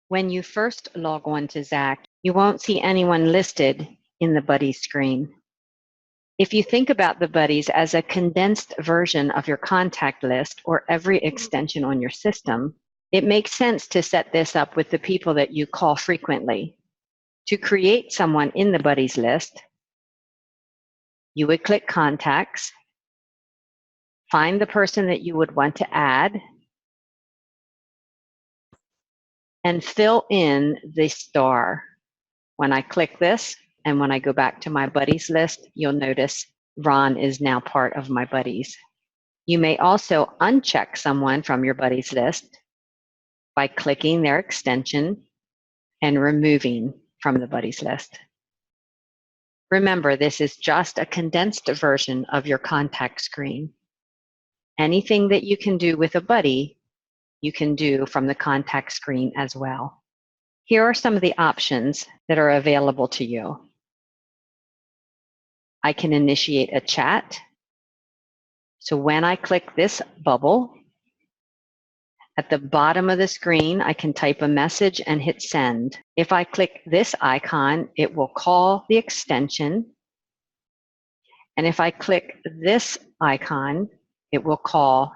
When you first log on to ZAC, you won't see anyone listed in the buddies screen. If you think about the buddies as a condensed version of your contact list or every extension on your system, it makes sense to set this up with the people that you call frequently. To create someone in the buddies list, you would click Contacts, find the person that you would want to add, and fill in the star. When I click this, and when I go back to my buddies list, you'll notice Ron is now part of my buddies. You may also uncheck someone from your buddies list by clicking their extension and removing from the buddies list. Remember, this is just a condensed version of your contact screen. Anything that you can do with a buddy, you can do from the contact screen as well. Here are some of the options that are available to you. I can initiate a chat. So when I click this bubble, at the bottom of the screen, I can type a message and hit send. If I click this icon, it will call the extension. And if I click this icon, it will call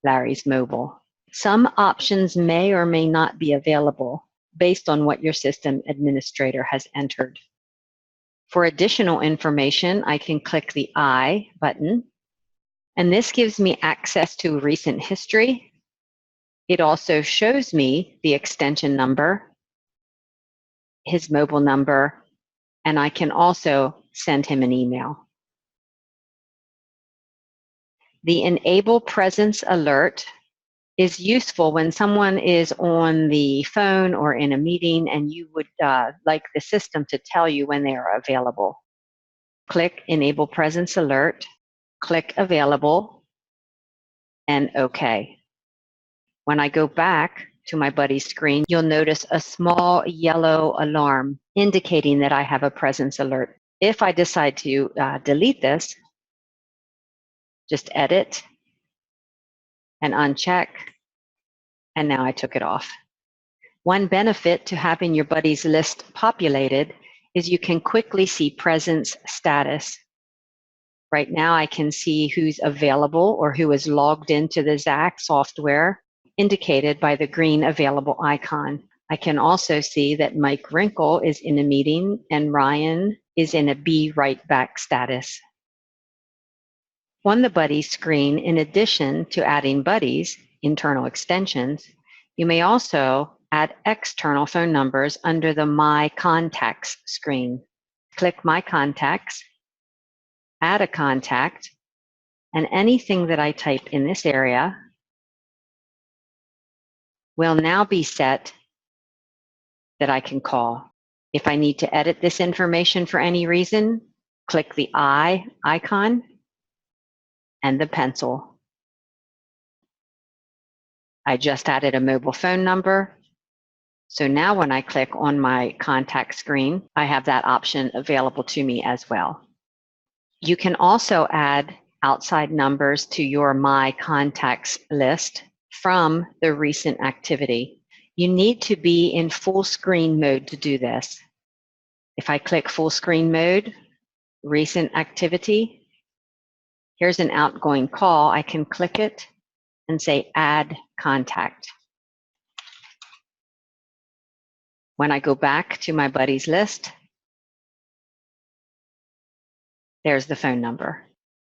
Larry's mobile. Some options may or may not be available based on what your system administrator has entered. For additional information, I can click the I button, and this gives me access to recent history. It also shows me the extension number, his mobile number, and I can also send him an email. The Enable Presence Alert is useful when someone is on the phone or in a meeting and you would like the system to tell you when they are available. Click Enable Presence Alert, click Available, and OK. When I go back to my buddy's screen, you'll notice a small yellow alarm indicating that I have a presence alert. If I decide to delete this, just edit and uncheck, and now I took it off. One benefit to having your buddies list populated is you can quickly see presence status. Right now I can see who's available or who is logged into the ZAC software, indicated by the green available icon. I can also see that Mike Wrinkle is in a meeting and Ryan is in a Be Right Back status. On the buddies screen, in addition to adding buddies, internal extensions, you may also add external phone numbers under the My Contacts screen. Click My Contacts, add a contact, and anything that I type in this area will now be set that I can call. If I need to edit this information for any reason, click the I icon and the pencil. I just added a mobile phone number. So now when I click on my contact screen, I have that option available to me as well. You can also add outside numbers to your My Contacts list from the recent activity. You need to be in full screen mode to do this. If I click full screen mode, recent activity, here's an outgoing call. I can click it and say add contact. When I go back to my buddies list, there's the phone number.